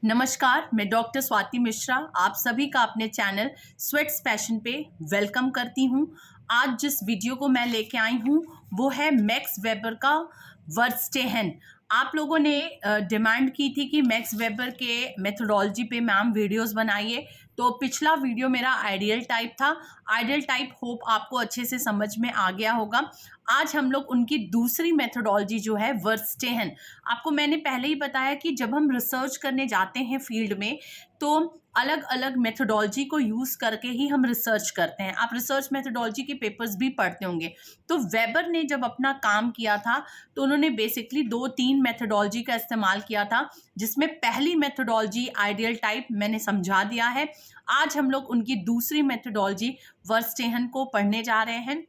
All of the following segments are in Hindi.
नमस्कार, मैं डॉक्टर स्वाति मिश्रा आप सभी का अपने चैनल स्वेट्स पैशन पे वेलकम करती हूँ। आज जिस वीडियो को मैं लेके आई हूँ वो है मैक्स वेबर का वर्स्टेहन। आप लोगों ने डिमांड की थी कि मैक्स वेबर के मेथोडोलॉजी पे मैम वीडियोस बनाइए, तो पिछला वीडियो मेरा आइडियल टाइप था। आइडियल टाइप होप आपको अच्छे से समझ में आ गया होगा। आज हम लोग उनकी दूसरी मेथोडोलॉजी जो है वर्स्टेहन, आपको मैंने पहले ही बताया कि जब हम रिसर्च करने जाते हैं फील्ड में तो अलग अलग मेथोडोलॉजी को यूज़ करके ही हम रिसर्च करते हैं। आप रिसर्च मेथोडोलॉजी के पेपर्स भी पढ़ते होंगे। तो वेबर ने जब अपना काम किया था तो उन्होंने बेसिकली 2-3 मेथोडोलॉजी का इस्तेमाल किया था, जिसमें पहली मेथोडोलॉजी आइडियल टाइप मैंने समझा दिया है। आज हम लोग उनकी दूसरी मेथोडोलॉजी वर्स्टेहन को पढ़ने जा रहे हैं।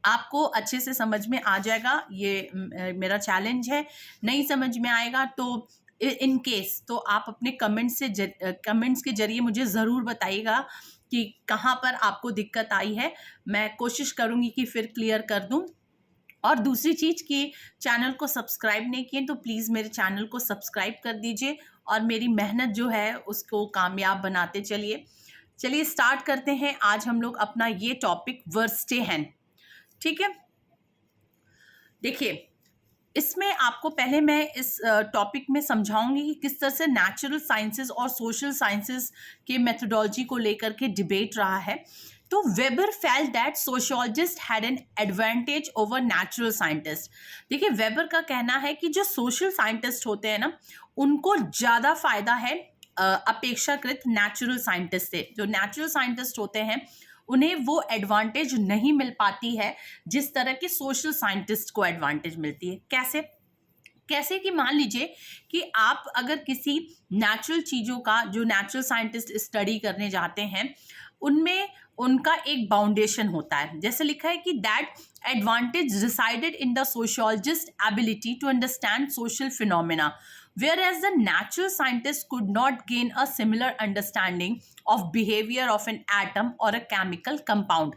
आपको अच्छे से समझ में आ जाएगा, ये मेरा चैलेंज है। नहीं समझ में आएगा तो इन केस तो आप अपने कमेंट्स के जरिए मुझे ज़रूर बताइएगा कि कहाँ पर आपको दिक्कत आई है। मैं कोशिश करूँगी कि फिर क्लियर कर दूँ। और दूसरी चीज़ कि चैनल को सब्सक्राइब नहीं किए तो प्लीज़ मेरे चैनल को सब्सक्राइब कर दीजिए और मेरी मेहनत जो है उसको कामयाब बनाते चलिए स्टार्ट करते हैं आज हम लोग अपना ये टॉपिक वर्स्टेहन। ठीक है, देखिए इसमें आपको पहले मैं इस टॉपिक में समझाऊंगी कि किस तरह से नेचुरल साइंसेस और सोशल साइंसेस के मेथोडोलॉजी को लेकर के डिबेट रहा है। तो weber felt that sociologist had an advantage over natural scientist. देखिए वेबर का कहना है कि जो सोशल साइंटिस्ट होते हैं ना, उनको ज़्यादा फायदा है अपेक्षाकृत नेचुरल साइंटिस्ट से। जो नेचुरल साइंटिस्ट होते हैं उन्हें वो एडवांटेज नहीं मिल पाती है जिस तरह के सोशल साइंटिस्ट को एडवांटेज मिलती है। कैसे कि मान लीजिए कि आप अगर किसी नेचुरल चीज़ों का, जो नेचुरल साइंटिस्ट स्टडी करने जाते हैं, उनमें उनका एक बाउंडेशन होता है। जैसे लिखा है कि that advantage resided in the sociologist ability to understand social phenomena, whereas the natural scientist could not gain a similar understanding of behavior of an atom or a chemical compound।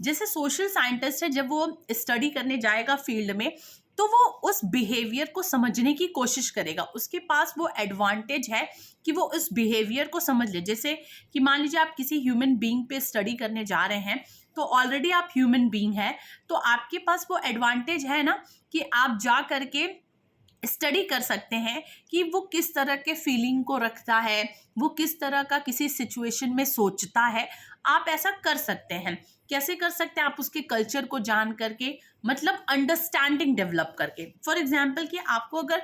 जैसे सोशल साइंटिस्ट है, जब वो स्टडी करने जाएगा फील्ड में तो वो उस बिहेवियर को समझने की कोशिश करेगा। उसके पास वो एडवांटेज है कि वो उस बिहेवियर को समझ ले। जैसे कि मान लीजिए आप किसी ह्यूमन बीइंग पे स्टडी करने जा रहे हैं, तो ऑलरेडी आप ह्यूमन बीइंग है, तो आपके पास वो एडवांटेज है ना कि आप जा करके स्टडी कर सकते हैं कि वो किस तरह के फीलिंग को रखता है, वो किस तरह का किसी सिचुएशन में सोचता है। आप ऐसा कर सकते हैं। कैसे कर सकते हैं? आप उसके कल्चर को जान करके, मतलब अंडरस्टैंडिंग डेवलप करके। फॉर एग्जांपल कि आपको अगर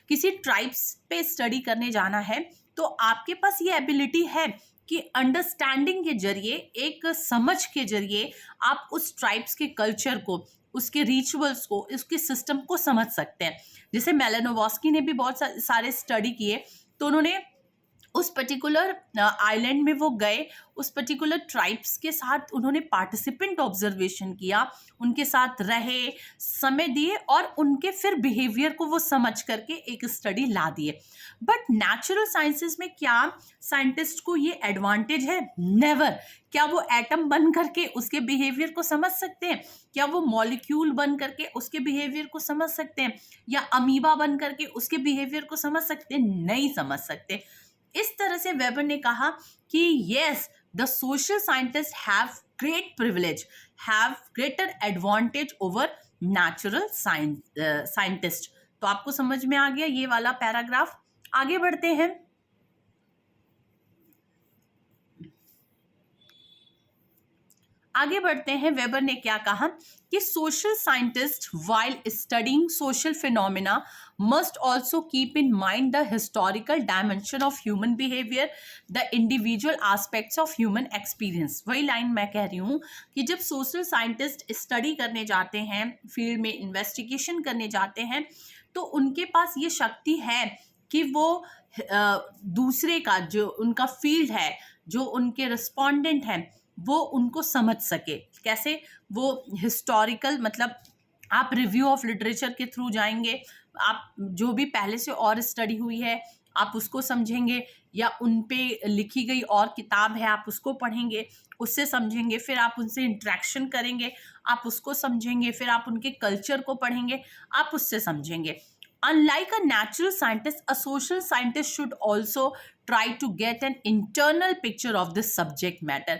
किसी ट्राइब्स पे स्टडी करने जाना है तो आपके पास ये एबिलिटी है कि अंडरस्टैंडिंग के जरिए, एक समझ के जरिए आप उस ट्राइब्स के कल्चर को, उसके रिचुअल्स को, उसके सिस्टम को समझ सकते हैं। जैसे मेलानोवस्की ने भी बहुत सारे स्टडी किए, तो उन्होंने उस पर्टिकुलर आइलैंड में वो गए, उस पर्टिकुलर ट्राइब्स के साथ उन्होंने पार्टिसिपेंट ऑब्जर्वेशन किया, उनके साथ रहे, समय दिए और उनके फिर बिहेवियर को वो समझ करके एक स्टडी ला दिए। बट नेचुरल साइंसेस में क्या साइंटिस्ट को ये एडवांटेज है? नेवर। क्या वो एटम बन करके उसके बिहेवियर को समझ सकते हैं? क्या वो मॉलिक्यूल बन करके उसके बिहेवियर को समझ सकते हैं? या अमीबा बन करके उसके बिहेवियर को समझ सकते हैं? नहीं समझ सकते। इस तरह से वेबर ने कहा कि yes, the social scientist have great privilege, have greater advantage over natural scientist. तो आपको समझ में आ गया ये वाला पैराग्राफ। आगे बढ़ते हैं। वेबर ने क्या कहा कि social scientist while studying social phenomena must also keep in mind the historical dimension of human behaviour, the individual aspects of human experience. वही लाइन मैं कह रही हूँ कि जब सोशल साइंटिस्ट स्टडी करने जाते हैं, फील्ड में इन्वेस्टिगेशन करने जाते हैं, तो उनके पास ये शक्ति है कि वो दूसरे का, जो उनका फील्ड है, जो उनके रिस्पोंडेंट हैं, वो उनको समझ सके। कैसे? वो हिस्टोरिकल, मतलब आप रिव्यू ऑफ लिटरेचर के थ्रू जाएंगे, आप जो भी पहले से और स्टडी हुई है आप उसको समझेंगे, या उन पे लिखी गई और किताब है आप उसको पढ़ेंगे, उससे समझेंगे, फिर आप उनसे इंटरेक्शन करेंगे, आप उसको समझेंगे, फिर आप उनके कल्चर को पढ़ेंगे, आप उससे समझेंगे। Unlike a natural scientist, a social scientist should also try to get an internal picture of the subject matter.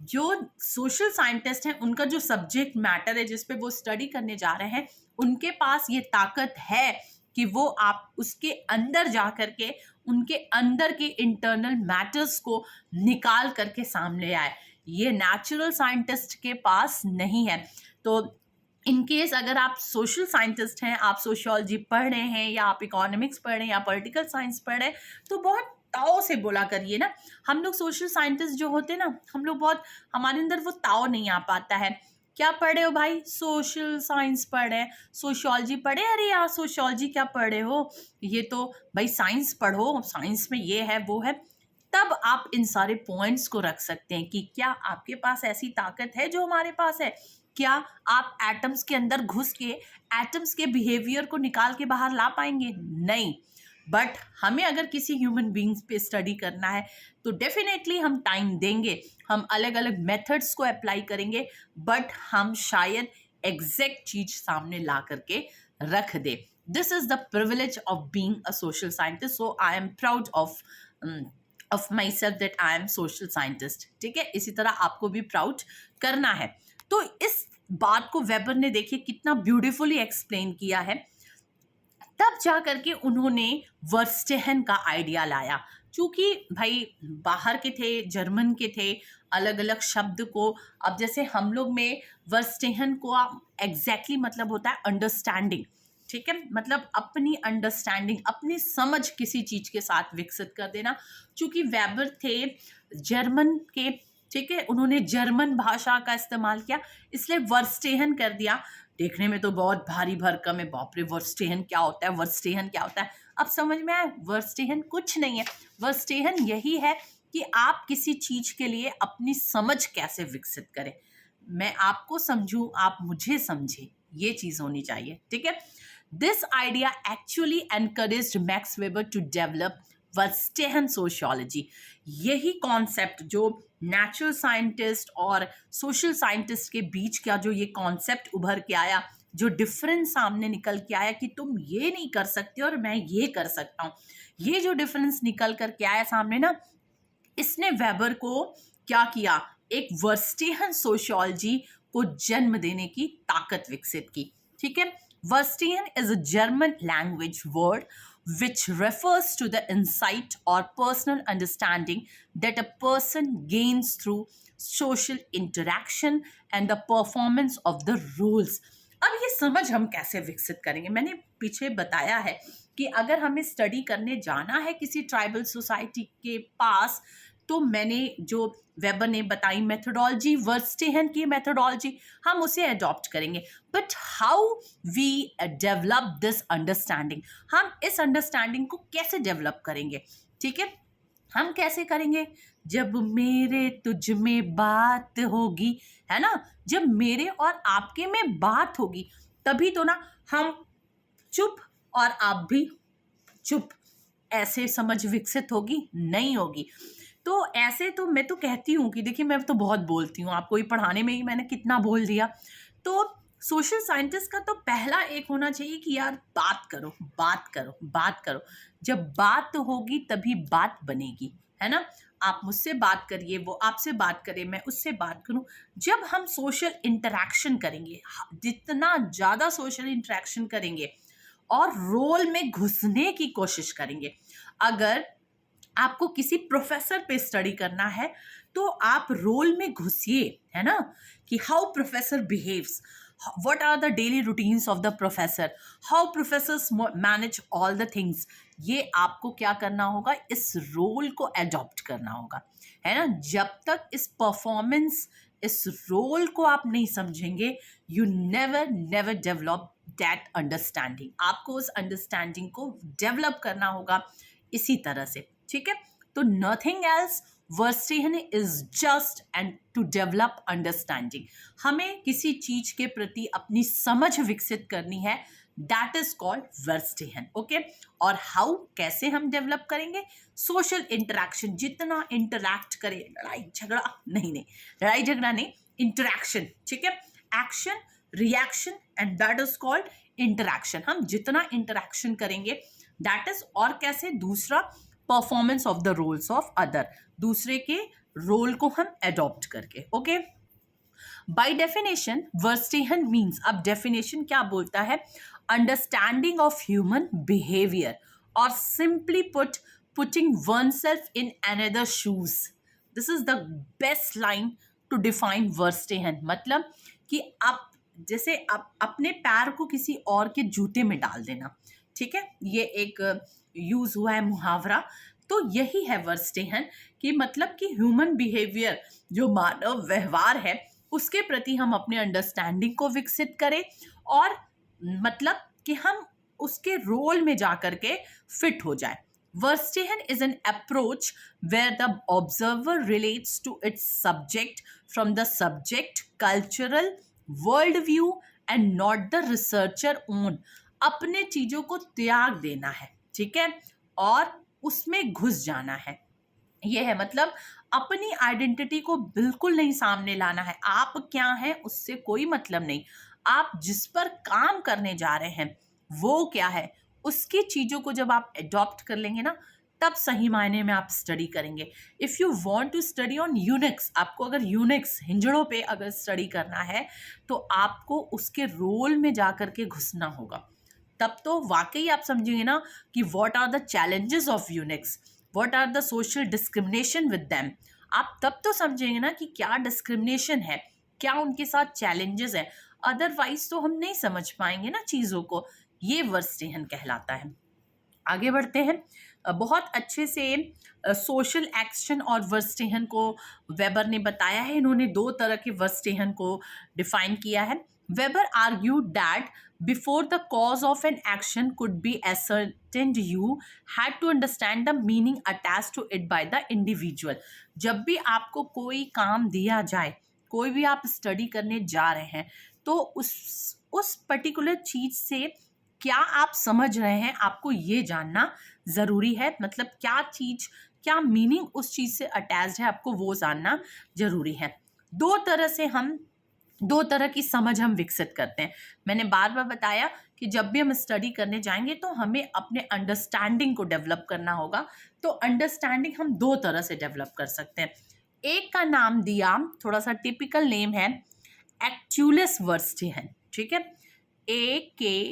जो सोशल साइंटिस्ट हैं उनका जो सब्जेक्ट मैटर है जिस पे वो स्टडी करने जा रहे हैं, उनके पास ये ताकत है कि वो आप उसके अंदर जा करके उनके अंदर के इंटरनल मैटर्स को निकाल करके सामने आए। ये नेचुरल साइंटिस्ट के पास नहीं है। तो इन केस अगर आप सोशल साइंटिस्ट हैं, आप सोशियोलॉजी पढ़ रहे हैं या आप इकोनॉमिक्स पढ़ रहे हैं या पॉलिटिकल साइंस पढ़ रहे हैं, तो बहुत ताव से बोला करिए ना। हम लोग सोशल साइंटिस्ट जो होते हैं ना, हम लोग बहुत, हमारे अंदर वो ताव नहीं आ पाता है। क्या पढ़े हो भाई? सोशल साइंस पढ़े, सोशियोलॉजी पढ़े? अरे यार सोशियोलॉजी क्या पढ़े हो, ये तो भाई साइंस पढ़ो, साइंस में ये है वो है। तब आप इन सारे पॉइंट्स को रख सकते हैं कि क्या आपके पास ऐसी ताकत है जो हमारे पास है। क्या आप एटम्स के अंदर घुस के एटम्स के बिहेवियर को निकाल के बाहर ला पाएंगे? नहीं। बट हमें अगर किसी ह्यूमन बींग्स पे स्टडी करना है तो डेफिनेटली हम टाइम देंगे, हम अलग अलग मेथड्स को अप्लाई करेंगे, बट हम शायद एग्जैक्ट चीज सामने ला करके रख दे। This is the privilege of being a social scientist. So I am proud of myself that I am social scientist. ठीक है, इसी तरह आपको भी प्राउड करना है। तो इस बात को वेबर ने देखिए कितना ब्यूटीफुली एक्सप्लेन किया है। तब जा करके उन्होंने वर्स्टेहन का आइडिया लाया। चूंकि भाई बाहर के थे, जर्मन के थे, अलग अलग शब्द को, अब जैसे हम लोग में वर्स्टेहन को एग्जैक्टली मतलब होता है अंडरस्टैंडिंग। ठीक है, मतलब अपनी अंडरस्टैंडिंग, अपनी समझ किसी चीज के साथ विकसित कर देना। चूंकि वेबर थे जर्मन के, ठीक है, उन्होंने जर्मन भाषा का इस्तेमाल किया, इसलिए वर्स्टेहन कर दिया। देखने में तो बहुत भारी भरकम है, बाप रे वर्स्टेहन क्या होता है, वर्स्टेहन क्या होता है। अब समझ में आया, वर्स्टेहन कुछ नहीं है। वर्स्टेहन यही है कि आप किसी चीज के लिए अपनी समझ कैसे विकसित करें। मैं आपको समझूं, आप मुझे समझे, ये चीज होनी चाहिए। ठीक है, this idea actually encouraged Max Weber to develop verstehen sociology. यही कॉन्सेप्ट जो नेचुरल साइंटिस्ट और सोशल साइंटिस्ट के बीच का जो ये कॉन्सेप्ट उभर के आया, जो डिफरेंस सामने निकल के आया कि तुम ये नहीं कर सकते और मैं ये कर सकता हूँ, ये जो डिफरेंस निकल कर के आया सामने ना, इसने वेबर को क्या किया, एक वर्स्टेहन सोशियोलॉजी को जन्म देने की ताकत विकसित की। ठीक है, verstehen is a German language word which refers to the insight or personal understanding that a person gains through social interaction and the performance of the roles. अब ये समझ हम कैसे विकसित करेंगे? मैंने पीछे बताया है कि अगर हमें स्टडी करने जाना है किसी ट्राइबल सोसाइटी के पास, तो मैंने जो वेबर ने बताई मेथोडोलॉजी, वर्स्टेहन की मेथोडोलॉजी, हम उसे अडॉप्ट करेंगे। But how we develop this understanding, हम इस अंडरस्टैंडिंग को कैसे डेवलप करेंगे? ठीक है, हम कैसे करेंगे? जब मेरे तुझ में बात होगी, है ना, जब मेरे और आपके में बात होगी तभी तो ना हम चुप और आप भी चुप, ऐसे समझ विकसित होगी? नहीं होगी। तो ऐसे तो मैं तो कहती हूँ कि देखिए मैं तो बहुत बोलती हूँ, आपको ही पढ़ाने में ही मैंने कितना बोल दिया। तो सोशल साइंटिस्ट का तो पहला एक होना चाहिए कि यार बात करो, बात करो, बात करो। जब बात होगी तभी बात बनेगी, है ना। आप मुझसे बात करिए, वो आपसे बात करे, मैं उससे बात करूं। जब हम सोशल इंटरेक्शन करेंगे, जितना ज़्यादा सोशल इंटरेक्शन करेंगे और रोल में घुसने की कोशिश करेंगे, अगर आपको किसी प्रोफेसर पे स्टडी करना है तो आप रोल में घुसिए, है ना, कि how professor behaves, what are the daily routines of the professor, how professors manage all the things। ये आपको क्या करना होगा, इस रोल को अडॉप्ट करना होगा, है ना। जब तक इस परफॉर्मेंस, इस रोल को आप नहीं समझेंगे, you never never develop that understanding. आपको उस अंडरस्टैंडिंग को डेवलप करना होगा इसी तरह से। ठीक है, तो nothing else, verstehen is just and to develop understanding. हमें किसी चीज के प्रति अपनी समझ विकसित करनी है, that is called verstehen. Okay, और हाउ, कैसे हम डेवलप करेंगे? सोशल इंटरेक्शन, जितना इंटरैक्ट करें, लड़ाई झगड़ा नहीं, लड़ाई झगड़ा नहीं, इंटरैक्शन। ठीक है, action, reaction, and that is called interaction, हम जितना इंटरैक्शन करेंगे दैट इज, और कैसे, दूसरा performance of the roles of other, दूसरे के रोल को हम अडॉप्ट करके. Okay, by definition verstehen means, अब डेफिनेशन क्या बोलता है, अंडरस्टैंडिंग ऑफ ह्यूमन बिहेवियर और simply put putting one self in another shoes. This is the best line to define verstehen. मतलब कि आप जैसे आप अपने पैर को किसी और के जूते में डाल देना, ठीक है, ये एक यूज हुआ है मुहावरा. तो यही है वर्स्टेहन कि मतलब कि ह्यूमन बिहेवियर, जो मानव व्यवहार है, उसके प्रति हम अपने अंडरस्टैंडिंग को विकसित करें और मतलब कि हम उसके रोल में जाकर के फिट हो जाए. Verstehen is an approach where the observer relates to its subject from the subject, cultural, worldview and not the researcher own. अपने चीजों को त्याग देना है, ठीक है, और उसमें घुस जाना है. ये है मतलब अपनी आइडेंटिटी को बिल्कुल नहीं सामने लाना है. आप क्या हैं उससे कोई मतलब नहीं. आप जिस पर काम करने जा रहे हैं वो क्या है, उसकी चीज़ों को जब आप अडॉप्ट कर लेंगे ना, तब सही मायने में आप स्टडी करेंगे. If you want to study on eunuchs, आपको अगर यूनिक्स हिंजड़ों पे अगर स्टडी करना है तो आपको उसके रोल में जा कर के घुसना होगा. तब तो वाकई आप समझेंगे ना कि what are the challenges of eunuchs, what are the social discrimination with them. आप तब तो समझेंगे ना कि क्या डिस्क्रिमिनेशन है, क्या उनके साथ चैलेंजेस है. अदरवाइज तो हम नहीं समझ पाएंगे ना चीज़ों को. ये वर्स्टेहन कहलाता है. आगे बढ़ते हैं. बहुत अच्छे से सोशल एक्शन और वर्स्टेहन को वेबर ने बताया है. इन्होंने दो तरह के वर्स्टेहन को डिफाइन किया है. Weber argued that before the cause of an action could be ascertained, you had to understand the meaning attached to it by the individual. जब भी आपको कोई काम दिया जाए, कोई भी आप स्टडी करने जा रहे हैं, तो उस पर्टिकुलर चीज से क्या आप समझ रहे हैं, आपको ये जानना ज़रूरी है. मतलब क्या चीज़, क्या मीनिंग उस चीज़ से अटैच्ड है, आपको वो जानना ज़रूरी है. दो तरह की समझ हम विकसित करते हैं. मैंने बार बार बताया कि जब भी हम स्टडी करने जाएंगे तो हमें अपने अंडरस्टैंडिंग को डेवलप करना होगा. तो अंडरस्टैंडिंग हम दो तरह से डेवलप कर सकते हैं. एक का नाम दिया, थोड़ा सा टिपिकल नेम है, एक्चुअलिस वर्स्टेहन. ठीक है, AKTUELLES,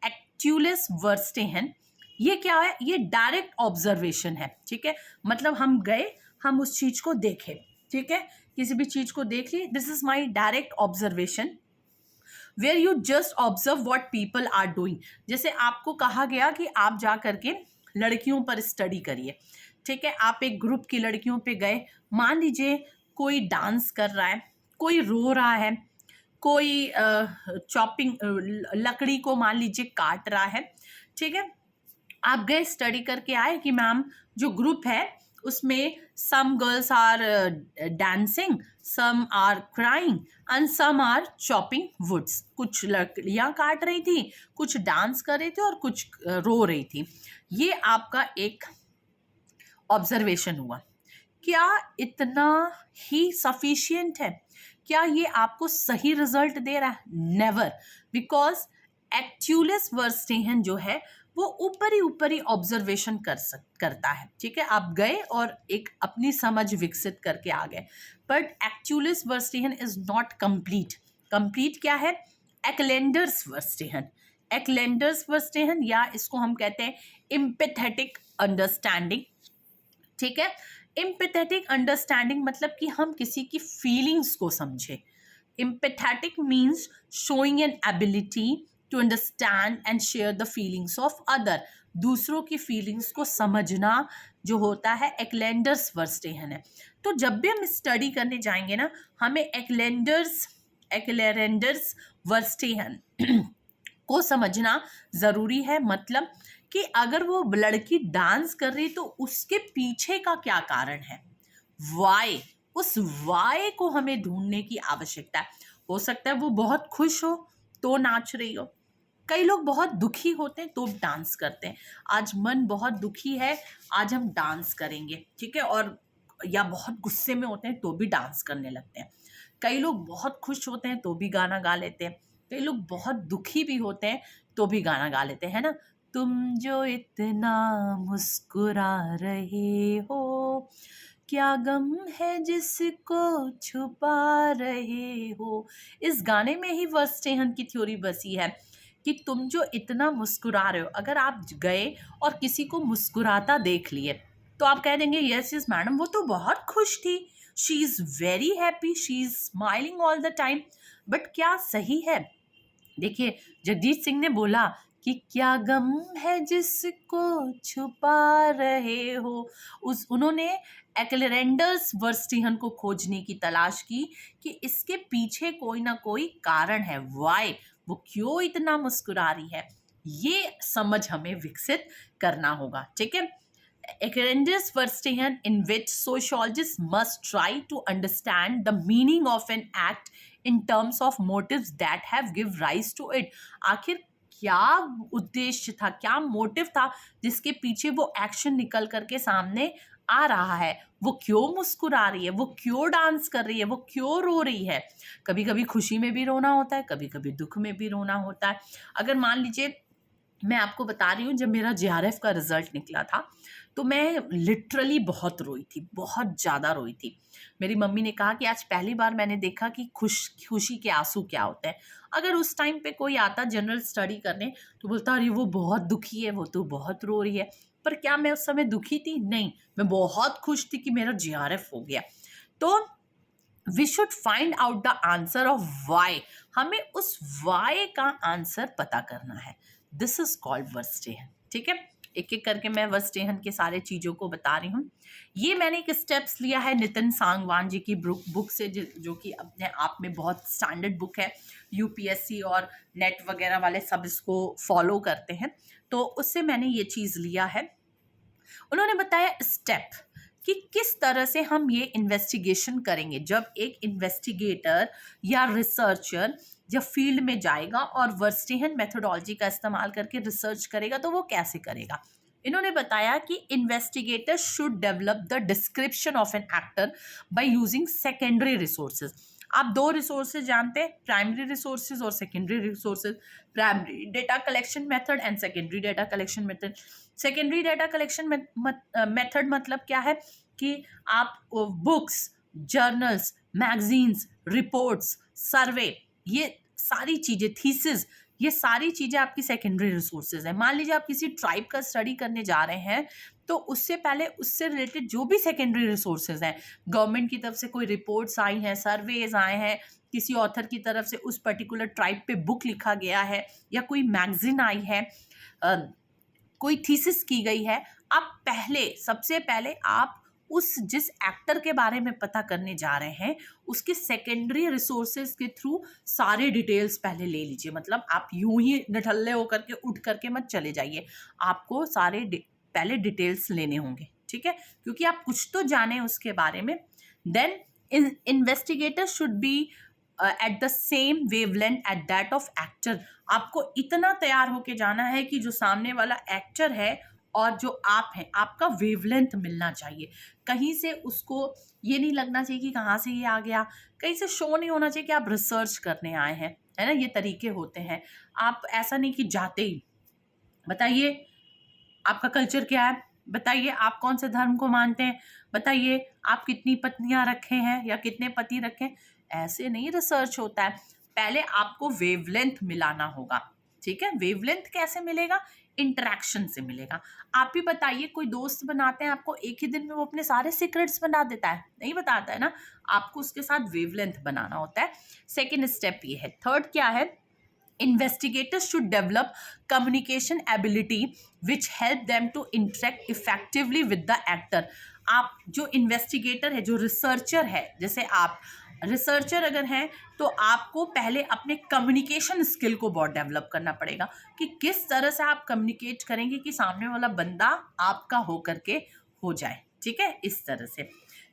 एक्चुअलिस वर्स्टेहन. ये क्या है, ये डायरेक्ट ऑब्जर्वेशन है. ठीक है, मतलब हम गए, हम उस चीज को देखें, ठीक है, किसी भी चीज को देख ली, this is my direct observation, where you just observe what people are doing. जैसे आपको कहा गया कि आप जा करके लड़कियों पर स्टडी करिए. ठीक है, आप एक ग्रुप की लड़कियों पे गए, मान लीजिए कोई डांस कर रहा है, कोई रो रहा है, कोई चॉपिंग लकड़ी को मान लीजिए काट रहा है. ठीक है, आप गए, स्टडी करके आए कि मैम जो ग्रुप है उसमें some girls are dancing, some are crying and some are chopping woods. कुछ लकड़ियाँ काट रही थी, कुछ डांस कर रही थी और कुछ रो रही थी. ये आपका एक ऑब्जर्वेशन हुआ. क्या इतना ही सफिशिएंट है? क्या ये आपको सही रिजल्ट दे रहा है? नेवर, बिकॉज एक्चुअलिस वर्स्टेहन जो है वो ऊपरी ऑब्जर्वेशन करता है. ठीक है, आप गए और एक अपनी समझ विकसित करके आ गए, बट एक्चुअलिस वर्स्टेहन इज नॉट कंप्लीट. कंप्लीट क्या है? एक्लेंडर्स वर्स्टेहन. एक्लेंडर्स वर्स्टेहन, या इसको हम कहते हैं एम्पैथेटिक अंडरस्टैंडिंग. ठीक है, एम्पैथेटिक अंडरस्टैंडिंग मतलब कि हम किसी की फीलिंग्स को समझे. Empathetic means showing an ability to understand and share the feelings of other. दूसरों की फीलिंग्स को समझना जो होता है एक्लेंडर्स वर्स्टेहन है. तो जब भी हम स्टडी करने जाएंगे ना, हमें एक्लेंडर्स वर्स्टेहन को समझना ज़रूरी है. मतलब कि अगर वो लड़की डांस कर रही तो उसके पीछे का क्या कारण है, वाई, उस वाई को हमें ढूंढने की आवश्यकता है. हो सकता है वो बहुत खुश हो तो नाच रही हो, कई लोग बहुत दुखी होते हैं तो डांस करते हैं. आज मन बहुत दुखी है, आज हम डांस करेंगे. ठीक है, और या बहुत गुस्से में होते हैं तो भी डांस करने लगते हैं. कई लोग बहुत खुश होते हैं तो भी गाना गा लेते हैं, कई लोग बहुत दुखी भी होते हैं तो भी गाना गा लेते हैं, है ना। तुम जो इतना मुस्कुरा रहे हो, क्या गम है जिसको छुपा रहे हो। इस गाने में ही वर्स्टेहन की थ्योरी बसी है कि तुम जो इतना मुस्कुरा रहे हो, अगर आप गए और किसी को मुस्कुराता देख लिए तो आप कह देंगे यस यस मैडम वो तो बहुत खुश थी, she is very happy, she is smiling all the time. But क्या सही है? देखिए, जगजीत सिंह ने बोला कि क्या गम है जिसको छुपा रहे हो। उन्होंने एक्लेरेंडर्स वर्स्टिहन को खोजने की तलाश की कि इसके पीछे कोई ना कोई कारण है, वाई, वो क्यों इतना मुस्कुरा रही है, ये समझ हमें विकसित करना होगा, ठीक है। Ekerendes Verstehen, in which sociologists must try to understand the meaning of an act in terms of motives that have give rise to it. आखिर क्या उद्देश्य था, क्या मोटिव था जिसके पीछे वो एक्शन निकल करके सामने आ रहा है, वो क्यों मुस्कुरा रही है, वो क्यों डांस कर रही है, वो क्यों रो रही है। कभी कभी खुशी में भी रोना होता है, कभी कभी दुख में भी रोना होता है। अगर मान लीजिए मैं आपको बता रही हूँ, जब मेरा JRF का रिजल्ट निकला था तो मैं लिटरली बहुत रोई थी, बहुत ज़्यादा रोई थी। मेरी मम्मी ने कहा कि आज पहली बार मैंने देखा कि खुशी के आंसू क्या होते हैं। अगर उस टाइम पे कोई आता जनरल स्टडी करने तो बोलता अरे वो बहुत दुखी है, वो तो बहुत रो रही है। पर क्या मैं उस समय दुखी थी? नहीं, मैं बहुत खुश थी कि मेरा JRF हो गया। तो we should find out the answer of why. हमें उस वाई का आंसर पता करना है। दिस इज कॉल्ड वर्स्टेहन, ठीक है। एक एक करके मैं वर्स्टेहन के सारे चीज़ों को बता रही हूँ। ये मैंने एक स्टेप्स लिया है नितिन सांगवान जी की बुक से, जो कि अपने आप में बहुत स्टैंडर्ड बुक है। UPSC और नेट वगैरह वाले सब इसको फॉलो करते हैं, तो उससे मैंने ये चीज़ लिया है। उन्होंने बताया स्टेप कि किस तरह से हम ये इन्वेस्टिगेशन करेंगे। जब एक इन्वेस्टिगेटर या रिसर्चर जब फील्ड में जाएगा और वर्स्टेहन मेथोडोलॉजी का इस्तेमाल करके रिसर्च करेगा तो वो कैसे करेगा। इन्होंने बताया कि investigator should develop the description of an actor by using secondary resources. आप दो रिसोर्सेज जानते हैं, प्राइमरी रिसोर्सेज और secondary resources. Primary data collection method and secondary data collection method. Secondary data collection method मतलब क्या है कि आप बुक्स, जर्नल्स, मैगजीन्स, रिपोर्ट्स, सर्वे, ये सारी चीज़ें, थीसिस, ये सारी चीज़ें आपकी सेकेंडरी रिसोर्सेज है। मान लीजिए आप किसी ट्राइब का स्टडी करने जा रहे हैं तो उससे पहले उससे रिलेटेड जो भी सेकेंडरी रिसोर्सेज हैं, गवर्नमेंट की तरफ से कोई रिपोर्ट्स आई हैं, सर्वेज आए हैं, किसी ऑथर की तरफ से उस पर्टिकुलर ट्राइब पे बुक लिखा गया है, या कोई मैगजीन आई है, कोई थीसिस की गई है, आप सबसे पहले आप उस जिस एक्टर के बारे में पता करने जा रहे हैं उसके सेकेंडरी रिसोर्सेज के थ्रू सारे डिटेल्स पहले ले लीजिए। मतलब आप यूं ही निठल्ले होकर के उठ करके मत चले जाइए, आपको सारे पहले डिटेल्स लेने होंगे, ठीक है, क्योंकि आप कुछ तो जाने उसके बारे में। Then investigator should be at the same wavelength at that of actor. आपको इतना तैयार होके जाना है कि जो सामने वाला एक्टर है और जो आप हैं, आपका वेवलेंथ मिलना चाहिए। कहीं से उसको ये नहीं लगना चाहिए कि कहाँ से ये आ गया, कहीं से शो नहीं होना चाहिए कि आप रिसर्च करने आए हैं, है ना। ये तरीके होते हैं। आप ऐसा नहीं कि जाते ही बताइए आपका कल्चर क्या है, बताइए आप कौन से धर्म को मानते हैं, बताइए आप कितनी पत्नियां रखे हैं या कितने पति रखे हैं। ऐसे नहीं रिसर्च होता है। पहले आपको वेवलेंथ मिलाना होगा, ठीक है। वेवलेंथ कैसे मिलेगा? इंटरेक्शन से मिलेगा। आप ही बताइए, कोई दोस्त बनाते हैं आपको, एक ही दिन में वो अपने सारे सीक्रेट्स बता देता है? नहीं बताता है ना। आपको उसके साथ वेवलेंथ बनाना होता है। सेकेंड स्टेप ये है। थर्ड क्या है? Investigators should develop communication ability which help them to interact effectively with the actor. आप जो इन्वेस्टिगेटर है, जो रिसर्चर है, जैसे आप रिसर्चर अगर हैं तो आपको पहले अपने कम्युनिकेशन स्किल को बहुत डेवलप करना पड़ेगा कि किस तरह से आप कम्युनिकेट करेंगे कि सामने वाला बंदा आपका हो करके हो जाए, ठीक है, इस तरह से।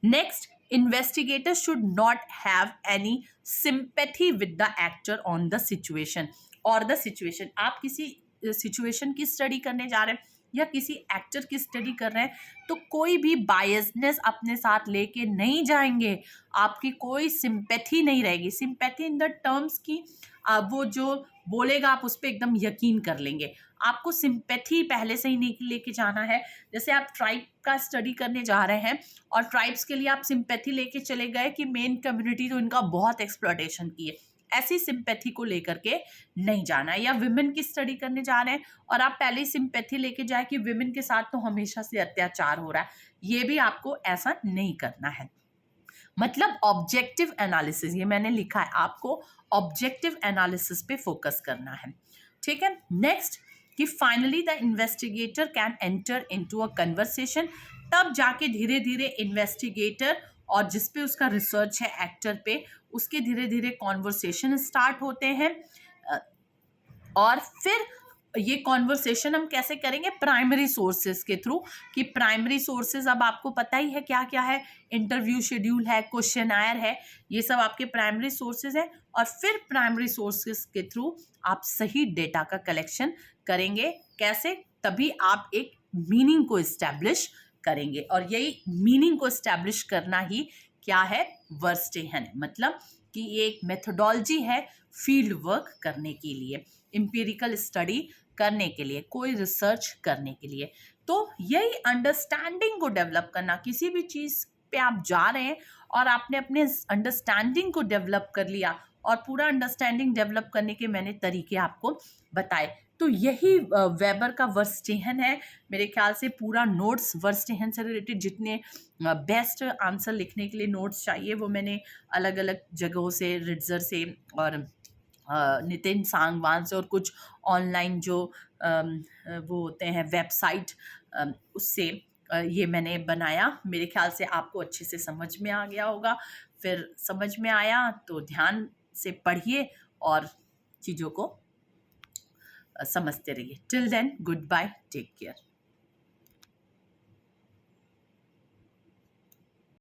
Next, investigators should not have any sympathy with the actor on the situation or the situation. आप किसी सिचुएशन की स्टडी करने जा रहे हैं या किसी एक्टर की स्टडी कर रहे हैं तो कोई भी बायसनेस अपने साथ लेके नहीं जाएंगे, आपकी कोई सिंपैथी नहीं रहेगी। सिंपैथी इन द टर्म्स की वो जो बोलेगा आप उस पर एकदम यकीन कर लेंगे। आपको सिंपैथी पहले से ही नहीं लेके जाना है। जैसे आप ट्राइब का स्टडी करने जा रहे हैं और ट्राइब्स के लिए आप सिंपैथी लेके चले गए कि मेन कम्युनिटी तो इनका बहुत एक्सप्लॉयटेशन की है, ऐसी सिंपैथी को लेकर के नहीं जाना है। या विमेन की स्टडी करने जा रहे हैं और आप पहले ही सिंपैथी लेके जाए कि विमेन के साथ तो हमेशा से अत्याचार हो रहा है, ये भी आपको ऐसा नहीं करना है। मतलब ऑब्जेक्टिव एनालिसिस, ये मैंने लिखा है, आपको ऑब्जेक्टिव एनालिसिस पे फोकस करना है। ठीक है। नेक्स्ट कि finally the investigator can enter into a conversation, तब जाके धीरे धीरे इन्वेस्टिगेटर और जिस पे उसका रिसर्च है एक्टर पे, उसके धीरे धीरे कॉन्वर्सेशन स्टार्ट होते हैं। और फिर ये कॉन्वर्सेशन हम कैसे करेंगे? प्राइमरी सोर्सेज के थ्रू। कि प्राइमरी सोर्सेज अब आपको पता ही है क्या क्या है, इंटरव्यू शेड्यूल है, क्वेश्चनायर है, ये सब आपके प्राइमरी सोर्सेज हैं। और फिर प्राइमरी सोर्सेज के थ्रू आप सही डेटा का कलेक्शन करेंगे। कैसे? तभी आप एक मीनिंग को इस्टेब्लिश करेंगे, और यही मीनिंग को इस्टेब्लिश करना ही क्या है? वर्स्टेहन है। मतलब कि ये एक मेथोडोलॉजी है फील्ड वर्क करने के लिए, एम्पिरिकल स्टडी करने के लिए, कोई रिसर्च करने के लिए। तो यही अंडरस्टैंडिंग को डेवलप करना, किसी भी चीज़ पे आप जा रहे हैं और आपने अपने अंडरस्टैंडिंग को डेवलप कर लिया, और पूरा अंडरस्टैंडिंग डेवलप करने के मैंने तरीके आपको बताए। तो यही वेबर का वर्स्टेहन है। मेरे ख्याल से पूरा नोट्स वर्स्टेहन से रिलेटेड, जितने बेस्ट आंसर लिखने के लिए नोट्स चाहिए वो मैंने अलग अलग जगहों से, रिट्जर से और नितिन सांगवान से और कुछ ऑनलाइन जो वो होते हैं वेबसाइट, उससे ये मैंने बनाया। मेरे ख्याल से आपको अच्छे से समझ में आ गया होगा। फिर समझ में आया तो ध्यान से पढ़िए और चीज़ों को समझते रहिए। Till then, good bye, take care.